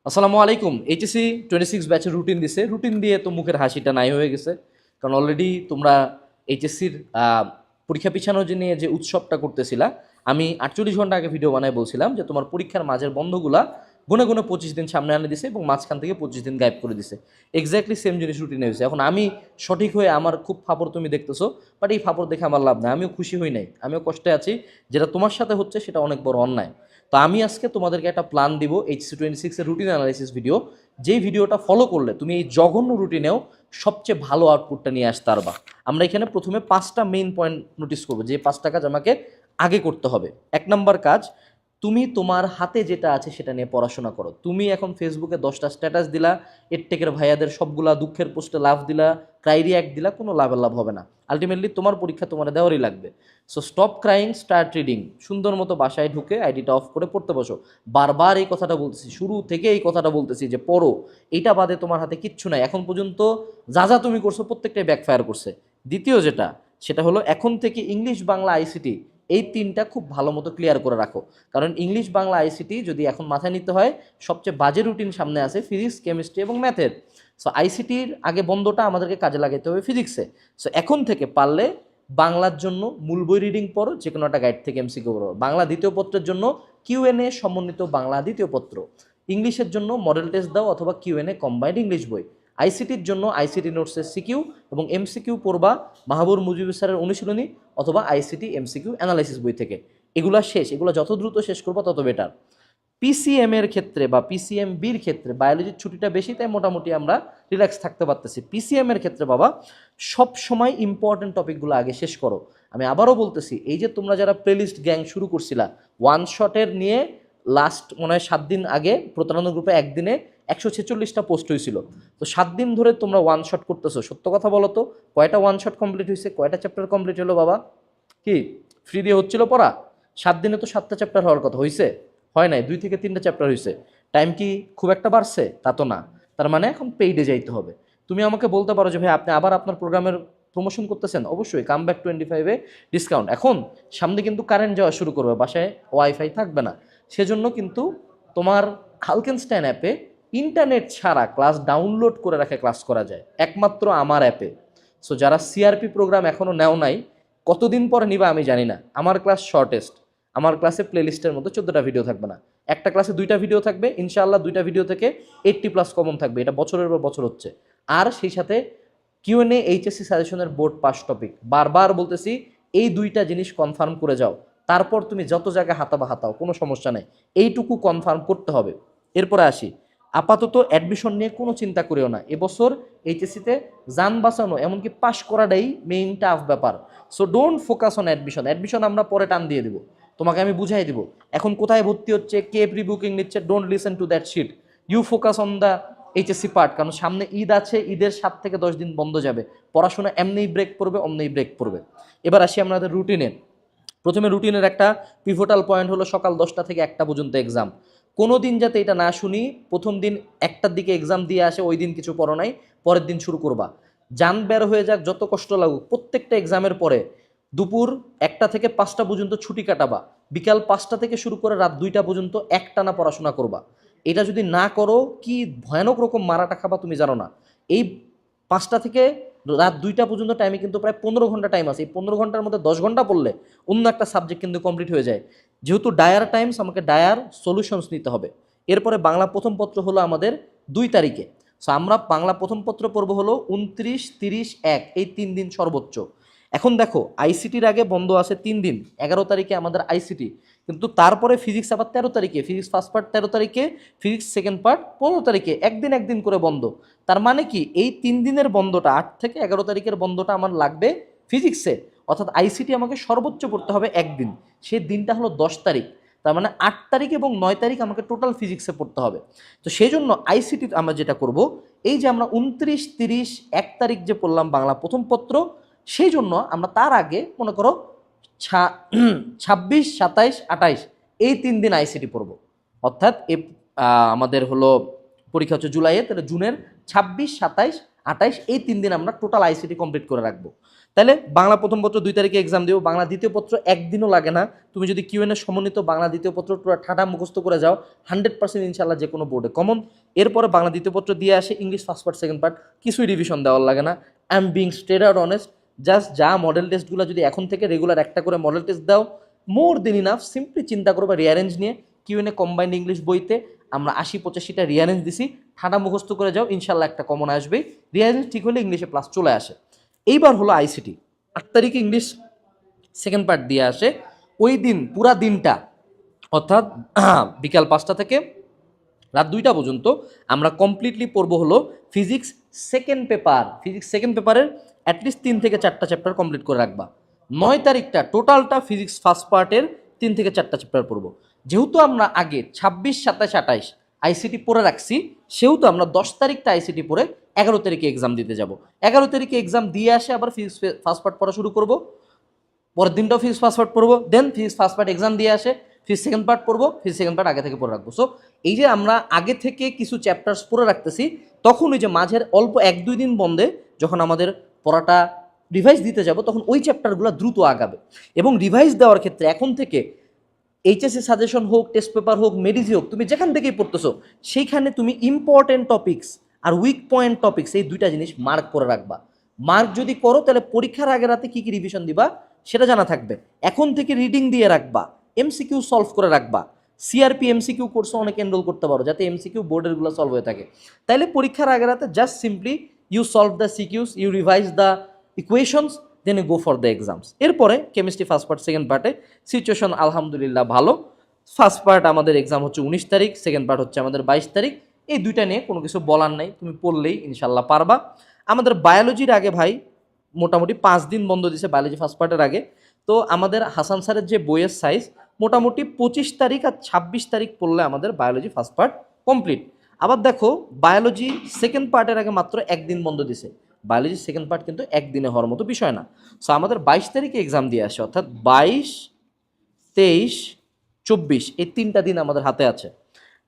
আসসালামু আলাইকুম। এইচএসসি 26 ব্যাচের রুটিন দিছে। রুটিন দিয়ে তো মুখের হাসিটা নাই হয়ে গেছে, কারণ অলরেডি তোমরা এইচএসসির পরীক্ষা পিছানো যে নিয়ে যে উৎসবটা করতেছিলা, আমি 48 ঘন্টা আগে ভিডিও বানায় বলছিলাম যে তোমার পরীক্ষার মাঝের বন্ধগুলা গুনে গুনে 25 দিন সামনে আনে দিছে এবং মাঝখান থেকে 25 দিন গায়েব করে দিছে। এক্স্যাক্টলি সেম জিনিস রুটিনে হয়েছে। এখন আমি সঠিক হয়ে আমার খুব ফাপড় তুমি দেখতেছো, বাট এই ফাপড় দেখে আমার লাভ নাই। আমিও খুশি হই নাই, আমিও কষ্টে আছি। যেটা তোমার সাথে হচ্ছে সেটা অনেক বড় অন্যায়। তো আমি আজকে তোমাদেরকে একটা প্ল্যান দিব, এইচএসসি 26 এর রুটিন অ্যানালাইসিস ভিডিও। যেই ভিডিওটা ফলো করলে তুমি এই জঘন্য রুটিনেও সবচেয়ে ভালো আউটপুটটা নিয়ে আসতে পারবা। আমরা এখানে প্রথমে 5টা মেইন পয়েন্ট নোটিস করবো, যে 5টা কাজ আমাকে আগে করতে হবে। 1 নম্বর কাজ, তুমি তোমার হাতে যেটা আছে সেটা নিয়ে পড়াশোনা করো। তুমি এখন ফেসবুকে 10টা স্ট্যাটাস দিলা, এডটেকের ভাইয়াদের সবগুলা দুঃখের পোস্টে লাভ দিলা, ক্রাইরি এক দিলা, কোনো লাভ হবে না। আলটিমেটলি তোমার পরীক্ষা তোমার দেওয়ারই লাগবে। So stop crying, start reading. সুন্দর মতো বাসায় ঢুকে আইডিটা অফ করে পড়তে বসো। বারবার এই কথাটা বলতেছি, শুরু থেকে এই কথাটা বলতেছি যে পড়ো। এইটা বাদে তোমার হাতে কিচ্ছু নাই। এখন পর্যন্ত যা যা তুমি করছো প্রত্যেকটাই ব্যাকফায়ার করছে। দ্বিতীয় যেটা, সেটা হলো এখন থেকে ইংলিশ বাংলা আইসিটি এই 3টা খুব ভালো মতো ক্লিয়ার করে রাখো। কারণ ইংলিশ বাংলা আইসিটি যদি এখন মাথায় নিতে হয়, সবচেয়ে বাজে রুটিন সামনে আছে ফিজিক্স, কেমিস্ট্রি এবং ম্যাথের। সো আইসিটির আগে বন্ধটা আমাদেরকে কাজে লাগাতে হবে ফিজিক্সে। সো এখন থেকে পারলে বাংলার জন্য মূল বই রিডিং পড়ো, যে কোনো একটা গাইড থেকে এমসিকিউ পড়ো। বাংলা দ্বিতীয় পত্রের জন্য কিউএনএ সমন্বিত বাংলা দ্বিতীয় পত্র। ইংলিশের জন্য মডেল টেস্ট দাও অথবা কিউএনএ কম্বাইন্ড ইংলিশ বই। আইসিটির জন্য আইসিটি নোটসের সিকিউ এবং এমসিকিউ পড়বা মাহবুর মুজিবুর স্যারের অনুশীলনী অথবা আইসিটি এমসিকিউ অ্যানালাইসিস বই থেকে। এগুলা শেষ, এগুলো যত দ্রুত শেষ করবো তত বেটার। পিসিএম এর ক্ষেত্রে বা পিসিএম বির ক্ষেত্রে বায়োলজির ছুটিটা বেশি, তাই মোটামুটি আমরা রিল্যাক্স থাকতে পারতেছি। পিসিএম এর ক্ষেত্রে বাবা সব সময় ইম্পর্টেন্ট টপিকগুলো আগে শেষ করো। আমি আবারও বলতেছি, এই যে তোমরা যারা প্লেলিস্ট গ্যাং শুরু করছিলা, ওয়ান শটের নিয়ে লাস্ট মনে হয় 7 দিন আগে প্রতারণা গ্রুপে একদিনে 146টা পোস্ট হয়েছিল। তো 7 দিন ধরে তোমরা ওয়ান শট করতেছো, সত্য কথা বলো তো, কয়টা ওয়ান শট কমপ্লিট হয়েছে, কয়টা চ্যাপ্টার কমপ্লিট হলো বাবা? কি ফ্রি দিয়ে হচ্ছিল পড়া? 7 দিনে তো 7টা চ্যাপ্টার হওয়ার কথা, হয়েছে? হয় নাই, 2 থেকে 3টা চ্যাপ্টার হয়েছে। টাইম কি খুব একটা বাড়ছে? তা তো না। তার মানে এখন পেইডে যাইতে হবে। তুমি আমাকে বলতে পারো যে ভাই আপনি আবার আপনার প্রোগ্রামের প্রমোশন করতেছেন, অবশ্যই কাম ব্যাক 25-এ ডিসকাউন্ট। এখন সামনে কিন্তু কারেন্ট যাওয়া শুরু করবে, বাসায় ওয়াইফাই থাকবে না। সেজন্য কিন্তু তোমার হালকেনস্টাইন অ্যাপে ইন্টারনেট ছাড়া ক্লাস ডাউনলোড করে রাখে ক্লাস করা যায়, একমাত্র আমার অ্যাপে। সো যারা সিআরপি প্রোগ্রাম এখনও নেও নাই, কতদিন পরে নিবা আমি জানি না। আমার ক্লাস শর্টেস্ট, আমার ক্লাসে প্লেলিস্টের মধ্যে 14টা ভিডিও থাকবে না, একটা ক্লাসে 2টা ভিডিও থাকবে। ইনশাআল্লাহ 2টা ভিডিও থেকে 80+ কমন থাকবে, এটা বছরের পর বছর হচ্ছে। আর সেই সাথে কিউএনএ এইচএসসি সাজেশনের বোর্ড পাস টপিক। বারবার বলতেছি এই 2টা জিনিস কনফার্ম করে যাও, তারপর তুমি যত জায়গায় হাতাও, কোনো সমস্যা নেই। এইটুকু কনফার্ম করতে হবে। এরপরে আসি, আপাতত অ্যাডমিশন নিয়ে কোনো চিন্তা করিও না। এবছর এইচএসসিতে যান বাঁচানো এমনকি পাশ করাটাই মেইন টাফ ব্যাপার। So don't focus on admission. Admission আমরা পরে টান দিয়ে দিব, তোমাকে আমি বুঝাই দিব এখন কোথায় ভর্তি হচ্ছে, কে প্রি বুকিং নিচ্ছে। Don't listen to that shit, you focus on the HSC part. কারণ সামনে ঈদ আছে, ঈদের 7 থেকে 10 দিন বন্ধ যাবে, পড়াশোনা এমনিই ব্রেক পড়বে, অমনিই ব্রেক পড়বে। এবার আসি আমাদের রুটিনে। প্রথমে রুটিনের একটা পিভটাল পয়েন্ট হলো সকাল 10টা থেকে 1টা পর্যন্ত এক্সাম। কোনো দিন যাতে এটা না শুনি প্রথম দিন 1টার দিকে এক্সাম দিয়ে আসে, ওই দিন কিছু পড়ো নাই, পরের দিন শুরু করবা। যান বের হয়ে যাক, যত কষ্ট লাগুক, প্রত্যেকটা এক্সামের পরে দুপুর 1টা থেকে 5টা পর্যন্ত ছুটি কাটাবা। বিকাল 5টা থেকে শুরু করে রাত 2টা পর্যন্ত একটানা পড়াশোনা করবা। এটা যদি না করো কি ভয়ানক রকম মারাটা খাবা তুমি জানো না। এই 5টা থেকে রাত 2টা পর্যন্ত টাইমে কিন্তু প্রায় 15 ঘন্টা টাইম আছে। এই 15 ঘন্টার মধ্যে 10 ঘন্টা পড়লে অন্য একটা সাবজেক্ট কিন্তু কমপ্লিট হয়ে যায়। যেহেতু ডায়ার টাইমস, আমাকে ডায়ার সলিউশনস নিতে হবে। এরপরে বাংলা প্রথম পত্র হলো আমাদের 2 তারিখে। সো আমরা বাংলা প্রথম পত্র পড়বো হলো 29, 30, 1, এই 3 দিন সর্বোচ্চ। এখন দেখো আইসিটির আগে বন্ধ আছে 3 দিন, 11 তারিখে আমাদের আইসিটি, কিন্তু তারপরে ফিজিক্স আবার 13 তারিখে, ফিজিক্স ফার্স্ট পার্ট 13 তারিখে, ফিজিক্স সেকেন্ড পার্ট 15 তারিখে, একদিন একদিন করে বন্ধ। তার মানে কি এই 3 দিনের বন্ধটা, 8 থেকে 11 তারিখের বন্ধটা আমার লাগবে ফিজিক্সে। অর্থাৎ আইসিটি আমাকে সর্বোচ্চ পড়তে হবে একদিন, সেই দিনটা হলো 10 তারিখ। তার মানে 8 তারিখ এবং 9 তারিখ আমাকে টোটাল ফিজিক্সে পড়তে হবে। তো সেই জন্য আইসিটি আমরা যেটা করব, এই যে আমরা 29, 30, 1 তারিখ যে পড়লাম বাংলা প্রথম পত্র, সেই জন্য আমরা তার আগে মনে করো 26, 27, 28 এই 3 দিন আইসিটি পড়ব। অর্থাৎ আমাদের হলো পরীক্ষা হচ্ছে জুলাইয়ে, তাহলে জুনের 26, 27, 28 এই 3 দিন আমরা টোটাল আইসিটি কমপ্লিট করে রাখবো। তাহলে বাংলা প্রথম পত্র 2 তারিখে এক্সাম দেবো, বাংলা দ্বিতীয় পত্র একদিনও লাগে না। তুমি যদি কিউএনএ সমন্বিত বাংলা দ্বিতীয় পত্র পুরো ঠাটা মুখস্থ করে যাও 100% ইনশাল্লাহ যে কোনো বোর্ডে কমন। এরপরে বাংলা দ্বিতীয় পত্র দিয়ে আসে English first part second part, কিছুই রিভিশন দেওয়ার লাগে না। I am being straight out honest, just যা মডেল টেস্টগুলো যদি এখন থেকে রেগুলার একটা করে মডেল টেস্ট দাও, মোর দেন ইনাফ। সিম্পলি চিন্তা করবে রিয়ারেঞ্জ নিয়ে কিউএনএ কম্বাইন্ড ইংলিশ বইতে আমরা 80-85টা রিয়ারেঞ্জ দিছি, ঠান্ডা মুখস্থ করে যাও, ইনশাল্লাহ একটা কমন আসবেই। রিয়ারেঞ্জ ঠিক হলে ইংলিশে প্লাস চলে আসে। এইবার হলো আইসিটি 8 তারিখে ইংলিশ সেকেন্ড পার্ট দিয়ে আসে। ওই দিন পুরা দিনটা অর্থাৎ বিকাল 5টা থেকে রাত 2টা পর্যন্ত আমরা কমপ্লিটলি পড়বো হলো physics second paper. Physics second পেপারের অ্যাটলিস্ট 3 থেকে 4টা চ্যাপ্টার কমপ্লিট করে রাখবা। 9 তারিখটা টোটালটা ফিজিক্স ফার্স্ট পার্টের 3 থেকে 4টা চ্যাপ্টার পড়বো। যেহেতু আমরা আগে 26, 27, 28 আইসিটি পড়ে রাখছি, সেহেতু আমরা 10 তারিখটা আইসিটি পড়ে 11 তারিখে এক্সাম দিতে যাব। 11 তারিখে এক্সাম দিয়ে আসে আবার ফিজিক্স ফার্স্ট পার্ট পড়া শুরু করবো। পরের দিনটাও ফিজিক্স ফার্স্ট পার্ট পড়বো, দেন ফিজিক্স ফার্স্ট পার্ট এক্সাম দিয়ে আসে, ফিজিক্স সেকেন্ড পার্ট পড়বো, ফিজিক্স সেকেন্ড পার্ট আগে থেকে পড়ে রাখবো। সো এই যে আমরা আগে থেকে কিছু চ্যাপ্টার্স পড়ে রাখতেছি, তখন ওই যে মাঝের অল্প 1-2 দিন বন্ধে যখন আমাদের পড়াটা রিভাইজ দিতে যাব, তখন ওই চ্যাপ্টারগুলো দ্রুত আগাবে। এবং রিভাইজ দেওয়ার ক্ষেত্রে এখন থেকে এইচএসসি সাজেশন হোক, টেস্ট পেপার হোক, মেডিজি হোক, তুমি যেখান থেকেই পড়তেছো সেইখানে তুমি ইম্পর্টেন্ট টপিকস আর উইক পয়েন্ট টপিকস এই 2টা জিনিস মার্ক করে রাখবা। মার্ক যদি করো তাহলে পরীক্ষার আগে রাতে কী কী রিভিশন দিবা সেটা জানা থাকবে। এখন থেকে রিডিং দিয়ে রাখবা, এমসিকিউ সলভ করে রাখবা। সিআরপি এমসিকিউ কোর্সও অনেকে এনরোল করতে পারো, যাতে এমসিকিউ বোর্ডেরগুলো সলভ হয়ে থাকে। তাইলে পরীক্ষার আগে রাতে just simply you solve the sequences, you revise the equations, then you go for the exams. এরপরে কেমিস্ট্রি ফার্স্ট পার্ট সেকেন্ড পার্টে সিচুয়েশন আলহামদুলিল্লাহ ভালো। ফার্স্ট পার্ট আমাদের এক্সাম হচ্ছে 19 তারিখ, সেকেন্ড পার্ট হচ্ছে আমাদের 22 তারিখ। এই 2টা নিয়ে কোনো কিছু বলার নাই, তুমি পড়লেই ইনশাল্লাহ পারবা। আমাদের বায়োলজির আগে ভাই মোটামুটি 5 দিন বন্ধ দিছে বায়োলজি ফার্স্ট পার্টের আগে। তো আমাদের হাসান স্যারের যে বইয়ের সাইজ মোটামুটি 25 তারিখ আর 26 তারিখ পড়লে আমাদের বায়োলজি ফার্স্ট পার্ট কমপ্লিট। আবার দেখো বায়োলজি সেকেন্ড পার্টের আগে মাত্র 1 দিন বন্ধ দিছে। বায়োলজি সেকেন্ড পার্ট কিন্তু একদিনে হওয়ার মতো বিষয় না। সো আমাদের 22 তারিখে এক্সাম দিয়ে আসে, অর্থাৎ 22, 23, 24 এই 3টা দিন আমাদের হাতে আছে।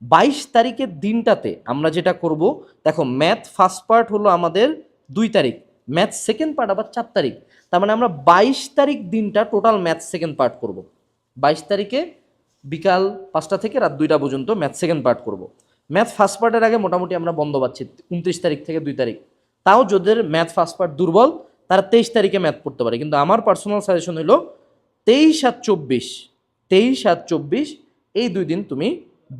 22 তারিখের দিনটাতে আমরা যেটা করব, দেখো ম্যাথ ফার্স্ট পার্ট হলো আমাদের 2 তারিখ, ম্যাথ সেকেন্ড পার্ট আবার 4 তারিখ। তার মানে আমরা 22 তারিখ দিনটা টোটাল ম্যাথ সেকেন্ড পার্ট করব। 22 তারিখে বিকাল 5টা থেকে রাত 2টা পর্যন্ত ম্যাথ সেকেন্ড পার্ট করব। ম্যাথ ফার্স্ট পার্টের আগে মোটামুটি আমরা বন্ধ পাচ্ছি 29 তারিখ থেকে 2 তারিখ। তাও যাদের ম্যাথ ফার্স্ট পার্ট দুর্বল তারা 23 তারিখে ম্যাথ পড়তে পারে, কিন্তু আমার পার্সোনাল সাজেশন হলো 23 আর 24, 23 আর 24 এই 2 দিন তুমি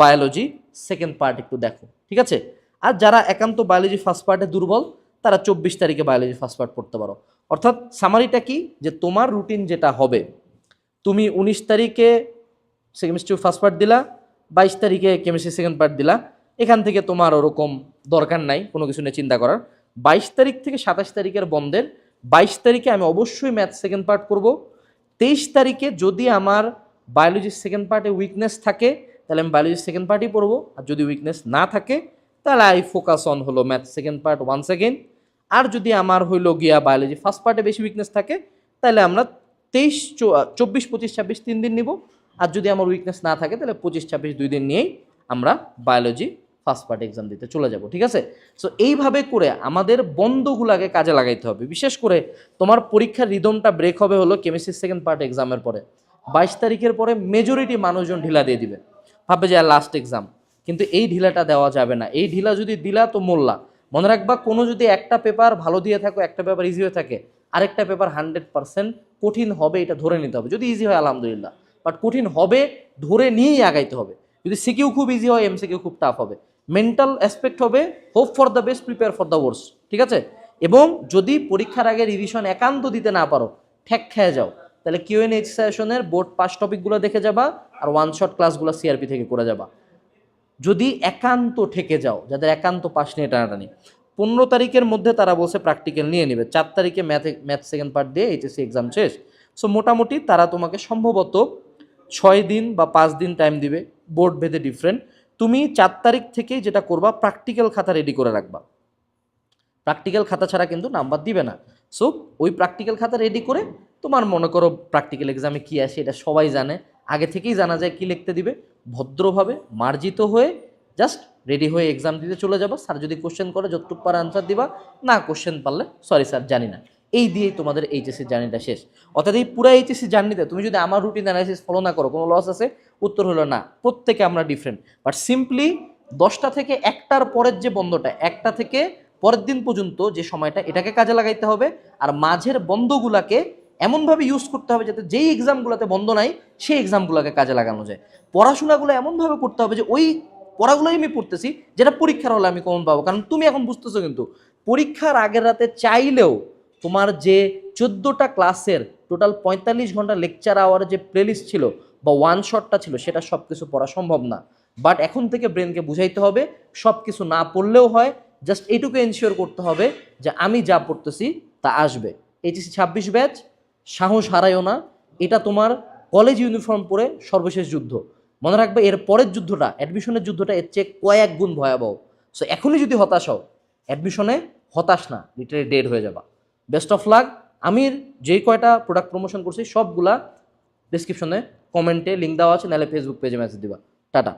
বায়োলজি সেকেন্ড পার্ট একটু দেখো, ঠিক আছে? আর যারা একান্ত বায়োলজি ফার্স্ট পার্টে দুর্বল তারা 24 তারিখে বায়োলজি ফার্স্ট পার্ট পড়তে পারো। অর্থাৎ সামারিটা কি, যে তোমার রুটিন যেটা হবে, তুমি 19 তারিখে কেমিস্ট্রি ফার্স্ট পার্ট দিলা, 22 তারিখে কেমিস্ট্রি সেকেন্ড পার্ট দিলা, এখান থেকে তোমার ওরকম দরকার নাই কোনো কিছু নিয়ে চিন্তা করার। 22 তারিখ থেকে 27 তারিখের বন্ধের 22 তারিখে আমি অবশ্যই ম্যাথ সেকেন্ড পার্ট করব। 23 তারিখে যদি আমার বায়োলজির সেকেন্ড পার্টে উইকনেস থাকে তাহলে আমি বায়োলজির সেকেন্ড পার্টই পড়বো, আর যদি উইকনেস না থাকে তাহলে আই ফোকাস অন হলো math second part once again. আর যদি আমার হইলো গিয়া বায়োলজি ফার্স্ট পার্টে বেশি উইকনেস থাকে তাহলে আমরা 23, 24, 25, 26 3 দিন নিব। আর যদি আমার উইকনেস না থাকে তাহলে 25, 26 2 দিন নিয়েই আমরা বায়োলজি ফার্স্ট পার্ট এক্সাম দিতে চলে যাব, ঠিক আছে? সো এইভাবে করে আমাদের বন্ধগুলোকে কাজে লাগাইতে হবে। বিশেষ করে তোমার পরীক্ষার রিদমটা ব্রেক হবে হলো কেমিস্ট্রি সেকেন্ড পার্ট এক্সামের পরে। 22 তারিখের পরে মেজরিটি মানুষজন ঢিলা দিয়ে দিবে, ভাববে যে লাস্ট এক্সাম, কিন্তু এই ঢিলাটা দেওয়া যাবে না। এই ঢিলা যদি দিলা তো মোল্লা। মনে রাখবা, কোনো যদি একটা পেপার ভালো দিয়ে থাকো, একটা পেপার ইজি হয়ে থাকে, আরেকটা পেপার 100% কঠিন হবে, এটা ধরে নিতে হবে। যদি ইজি হয় আলহামদুলিল্লাহ, বাট কঠিন হবে ধরে নিয়েই আগাইতে হবে। যদি সিকিউ খুব ইজি হয়, এমসিকিউ খুব টাফ হবে। মেন্টাল অ্যাসপেক্ট হবে hope for the best, prepare for the worst, ঠিক আছে? এবং যদি পরীক্ষার আগে রিভিশন একান্ত দিতে না পারো, ঠ্যাক খেয়ে যাও, তাহলে কিউএনএইচ সেশনের বোর্ড পাস টপিকগুলো দেখে যাবা আর ওয়ান শট ক্লাসগুলো সিআরপি থেকে করে যাবা। যদি একান্ত ঠেকে যাও, যাদের একান্ত পাস নিয়ে টানাটানি, 15 তারিখের মধ্যে তারা বলছে প্র্যাকটিক্যাল নিয়ে নেবে, 4 তারিখে ম্যাথ সেকেন্ড পার্ট দিয়ে এইচএসসি এক্সাম শেষ। সো মোটামুটি তারা তোমাকে সম্ভবত 6 দিন বা 5 দিন টাইম দিবে, বোর্ড ভেদে ডিফারেন্ট। তুমি 4 তারিখ থেকেই যেটা করবা, প্র্যাকটিক্যাল খাতা রেডি করে রাখবা। প্র্যাকটিক্যাল খাতা ছাড়া কিন্তু নাম্বার দিবে না। সো ওই প্র্যাকটিক্যাল খাতা রেডি করে, তোমার মনে করো প্র্যাকটিক্যাল এক্সামে কী আসে এটা সবাই জানে, আগে থেকেই জানা যায় কী লিখতে দিবে। ভদ্রভাবে মার্জিত হয়ে জাস্ট রেডি হয়ে এক্সাম দিতে চলে যাবো, স্যার যদি কোশ্চেন করে যতটুকু পারে আনসার দিবা, না কোশ্চেন পারলে সরি স্যার জানি না। এই দিয়েই তোমাদের এইচএসসি জার্নিটা শেষ। অর্থাৎ এই পুরো এইচএসসি জার্নিতে তুমি যদি আমার রুটিন অ্যানালাইসিস ফলো না করো কোনো লস আছে? উত্তর হলো না, প্রত্যেকে আমরা ডিফারেন্ট। বাট সিম্পলি 10টা থেকে 1টার পরের যে বন্ধটা, 1টা থেকে পরের দিন পর্যন্ত যে সময়টা, এটাকে কাজে লাগাইতে হবে। আর মাঝের বন্ধগুলাকে এমনভাবে ইউজ করতে হবে যাতে যেই এক্সামগুলোতে বন্ধ নাই সেই এক্সামগুলোকে কাজে লাগানো যায়। পড়াশোনাগুলো এমনভাবে করতে হবে যে ওই পড়াগুলোই আমি পড়তেছি যেটা পরীক্ষার হলে আমি কমন পাবো। কারণ তুমি এখন বুঝতেছো কিন্তু পরীক্ষার আগের রাতে চাইলেও তোমার যে 14টা ক্লাসের টোটাল 45 ঘন্টা লেকচার আওয়ারের যে প্লেলিস্ট ছিল বা ওয়ান শটটা ছিল, সেটা সব কিছু পড়া সম্ভব না। বাট এখন থেকে ব্রেনকে বুঝাইতে হবে সব কিছু না পড়লেও হয়, জাস্ট এইটুকু এনশিওর করতে হবে যে আমি যা পড়তেছি তা আসবে। এইচএসসি 26 ব্যাচ, সাহস হারাইও না। এটা তোমার কলেজ ইউনিফর্ম পরে সর্বশেষ যুদ্ধ। মনে রাখবে এর পরের যুদ্ধটা, অ্যাডমিশনের যুদ্ধটা এর চেয়ে কয়েক গুণ ভয়াবহ। সো এখনই যদি হতাশ হও, অ্যাডমিশনে হতাশ না, লিটারেলি ডেড হয়ে যাবা। Best of luck. আমির যেই কয়টা প্রোডাক্ট প্রমোশন করছি সবগুলা ডিসক্রিপশনে কমেন্টে লিঙ্ক দেওয়া আছে, নাহলে ফেসবুক পেজে মেসেজ দিবা। টাটা।